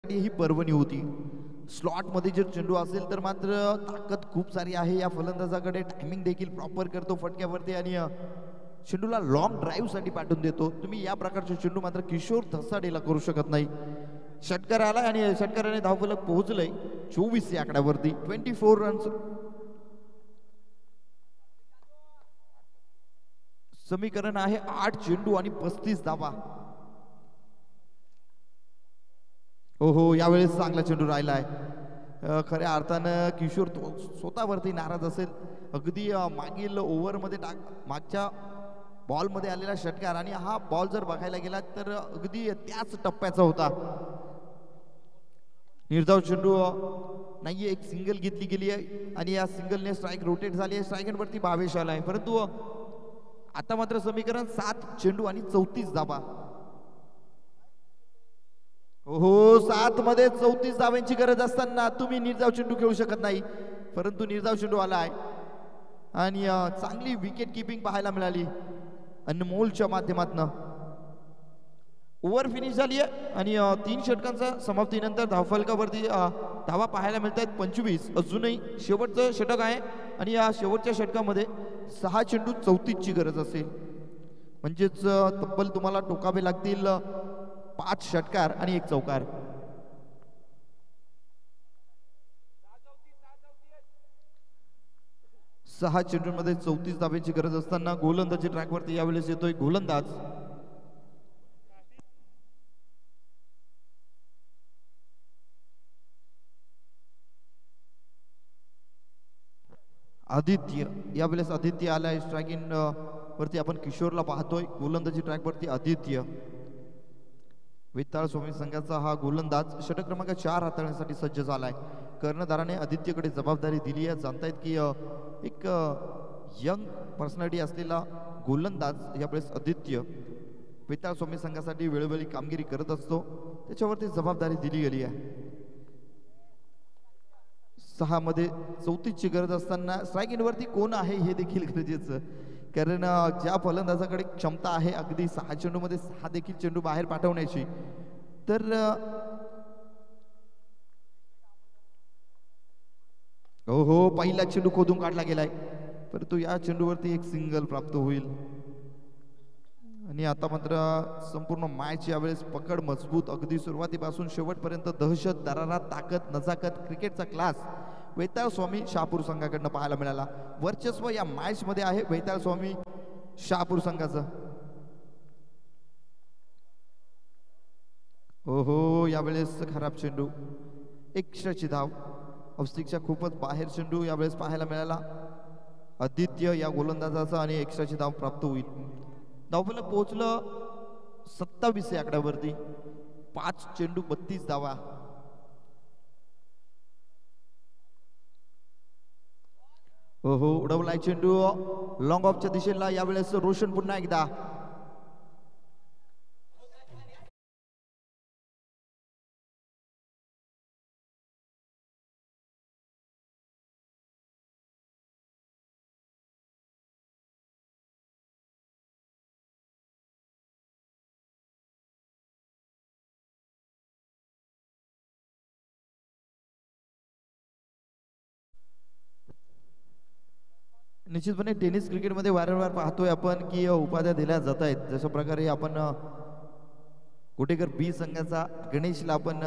ही पर्वणी होती. स्लॉट मध्ये जर चेंडू असेल तर मात्र ताकद खूप सारी आहे या फलंदाजाकडे. टायमिंग देखील प्रॉपर करतो फटक्यावरती आणि चेंडूला लॉंग ड्राईव्ह साठी पाठवून देतो. तुम्ही या प्रकारचे चेंडू मात्र किशोर धसाडेला करू शकत नाही. षटकार आला आणि षटकाराने धावफलक पोहोचलंय 24 या आकड्यावरती. 24 रन्स. समीकरण आहे 8 चेंडू आणि 35 धावा. हो यावेळेस चांगला चेंडू राहिला आहे. खऱ्या अर्थानं किशोर स्वतःवरती नाराज असेल. अगदी मागील ओव्हरमध्ये मागच्या बॉलमध्ये आलेला षटकार आणि हा बॉल जर बघायला गेला तर अगदी त्याच टप्प्याचा होता. निर्धाव चेंडू नाहीये. एक सिंगल घेतली गेली आहे आणि या सिंगलने स्ट्राईक रोटेट झाली आहे. स्ट्राईकवरती भावेश आला आहे, परंतु आता मात्र समीकरण 7 चेंडू आणि 34 धावा. हो 7 मध्ये 34 धाव्यांची गरज असताना तुम्ही निर्धाव चेंडू खेळू शकत नाही, परंतु निर्धाव चेंडू आला आहे आणि चांगली विकेट किपिंग पाहायला मिळाली अनमोलच्या माध्यमातून. ओव्हर फिनिश झाली आहे आणि 3 षटकांच्या समाप्तीनंतर धावफलकावरती धावा पाहायला मिळत आहेत 25. अजूनही शेवटचं षटक आहे आणि या शेवटच्या षटकामध्ये 6 चेंडू 34 ची गरज असेल. म्हणजेच तब्बल तुम्हाला टोकावे लागतील 5 षटकार आणि 1 चौकार. सहा चेंडूंमध्ये 34 धाब्याची गरज असताना गोलंदाजी ट्रॅकवरती यावेळेस येतोय गोलंदाज आदित्य. यावेळेस आदित्य आलाय स्ट्रायकिंग वरती. आपण किशोरला पाहतोय गोलंदाजी ट्रॅक वरती आदित्य. वेताळ स्वामी संघाचा हा गोलंदाज षटक क्रमांक 4 हाताळण्यासाठी सज्ज झालाय. कर्णधाराने आदित्यकडे जबाबदारी दिली आहे. जाणतायत की एक यंग पर्सनॅलिटी असलेला गोलंदाज यावेळेस आदित्य वेताळ स्वामी संघासाठी वेळोवेळी कामगिरी करत असतो, त्याच्यावरती जबाबदारी दिली गेली आहे. 6 मध्ये 34 ची गरज असताना स्ट्राईक इनवरती कोण आहे हे देखील गरजेचं, कारण ज्या फलंदाजाकडे क्षमता आहे अगदी 6 चेंडूमध्ये 6 देखील चेंडू बाहेर पाठवण्याची, तर हो पहिला चेंडू खोदून काढला गेलाय, परंतु या चेंडूवरती एक सिंगल प्राप्त होईल. आणि आता मात्र संपूर्ण मॅच यावेळेस पकड मजबूत, अगदी सुरुवातीपासून शेवटपर्यंत दहशत, दरारात, ताकद, नजाकत, क्रिकेटचा क्लास वेताळ स्वामी शहापूर संघाकडनं पाहायला मिळाला. वर्चस्व या मॅच मध्ये आहे वेताळ स्वामी शहापूर संघाचं. हो यावेळेस खराब चेंडू, एक्स्ट्राची धाव. ऑफस्टिकच्या खूपच बाहेर चेंडू यावेळेस पाहायला मिळाला आदित्य या गोलंदाजाचा आणि एक्स्ट्राची धाव प्राप्त होईल. धावफलक पोहोचलं 27 या आकड्यावरती. 5 चेंडू 32 धावा. हो उडवलाय चेंडू लॉंग ऑफच्या दिशेला. यावेळेस रोशन पुन्हा एकदा निश्चितपणे टेनिस क्रिकेटमध्ये वारंवार पाहतोय आपण की उपाध्या दिल्या जात आहेत. जशा प्रकारे आपण कोटेकर बी संघाचा गणेशला आपण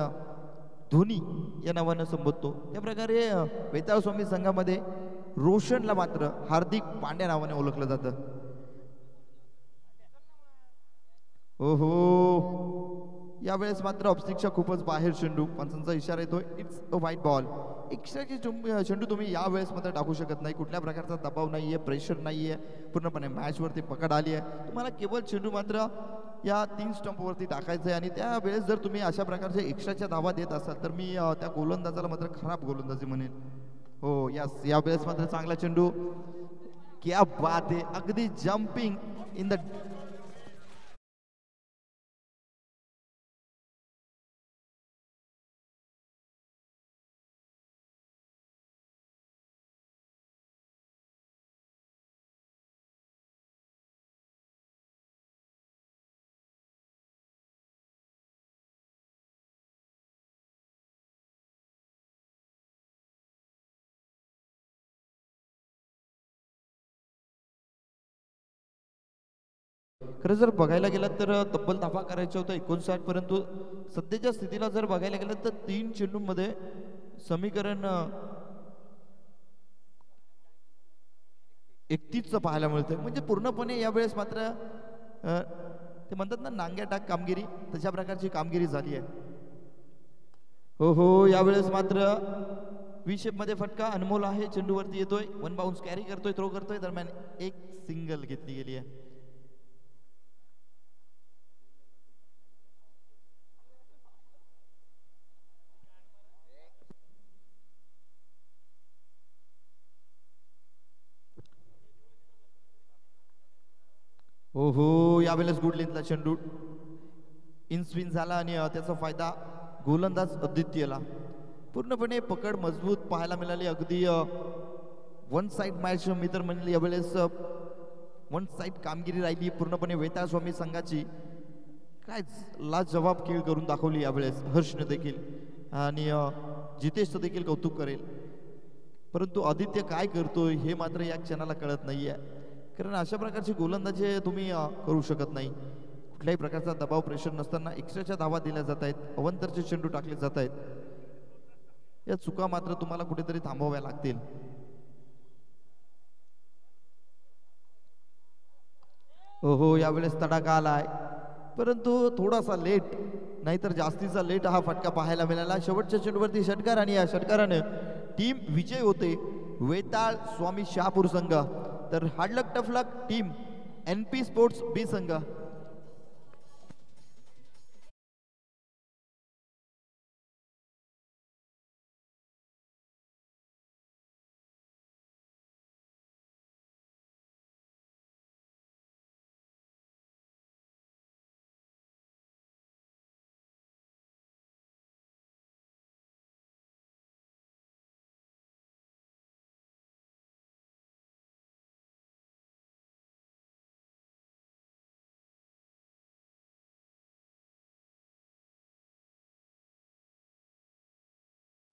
धोनी या नावानं संबोधतो, त्या प्रकारे वेताळ स्वामी संघामध्ये रोशनला मात्र हार्दिक पांड्या नावाने ओळखलं जातं. ओहो, यावेळेस मात्र ऑप्स्टिकच्या खूपच बाहेर चेंडू, पंचांचा इशारा येतोय, इट्स अ व्हाईट बॉल. एक्स्ट्राची चेंडू तुम्ही यावेळेस मात्र टाकू शकत नाही. कुठल्या प्रकारचा दबाव नाहीये, प्रेशर नाहीये, पूर्णपणे मॅचवरती पकड आली आहे. तुम्हाला केवळ चेंडू मात्र या 3 स्टंपवरती टाकायचं आहे आणि त्यावेळेस जर तुम्ही अशा प्रकारचे एक्स्ट्राच्या धावा देत असाल तर मी त्या गोलंदाजाला मात्र खराब गोलंदाजी म्हणेन. हो यस, यावेळेस मात्र चांगला चेंडू, क्या बात आहे, अगदी जम्पिंग इन द खरं जर बघायला गेलं तर तब्बल धावा करायच्या होत्या 59, परंतु सध्याच्या स्थितीला जर बघायला गेलं तर 3 चेंडूंमध्ये समीकरण 31चं पाहायला मिळतंय. म्हणजे पूर्णपणे यावेळेस मात्र ते म्हणतात ना नांग्या टाक कामगिरी, तशा प्रकारची कामगिरी झाली आहे. हो हो, यावेळेस मात्र व्ही शेप मध्ये फटका अनमोल आहे, चेंडूवरती येतोय, 1 बाउन्स कॅरी करतोय, थ्रो करतोय, दरम्यान एक सिंगल घेतली गेली आहे. हो हो, यावेळेस गुड लेंथला चेंडू इन स्विंग झाला आणि त्याचा फायदा गोलंदाज आदित्यला. पूर्णपणे पकड मजबूत पाहायला मिळाली. अगदी वन साइड मॅच मी तर म्हणेल यावेळेस वन साइड कामगिरी राहिली पूर्णपणे वेताळ स्वामी संघाची. काय लाजवाब खेळ करून दाखवली यावेळेस हर्षने देखील, आणि जितेशचं देखील कौतुक करेल. परंतु आदित्य काय करतोय हे मात्र या क्षणाला कळत नाहीये, कारण अशा प्रकारची गोलंदाजी तुम्ही करू शकत नाही. कुठल्याही प्रकारचा दबाव प्रेशर नसताना एक्स्ट्राच्या धावा दिल्या जात आहेत, अवंतरचे चेंडू टाकले जात आहेत. या चुका मात्र तुम्हाला कुठेतरी थांबवाव्या लागतील. हो, यावेळेस तडाखा आलाय, परंतु थोडासा लेट, नाहीतर जास्तीचा लेट हा फटका पाहायला मिळाला. शेवटच्या चेंडूवरती षटकार आणि या षटकारानं टीम विजय होते, वेताळ स्वामी शहापूर संघ. तर हार्डलक टफलक टीम NP स्पोर्ट्स बी संघ.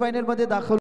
फायनल मध्ये दाखल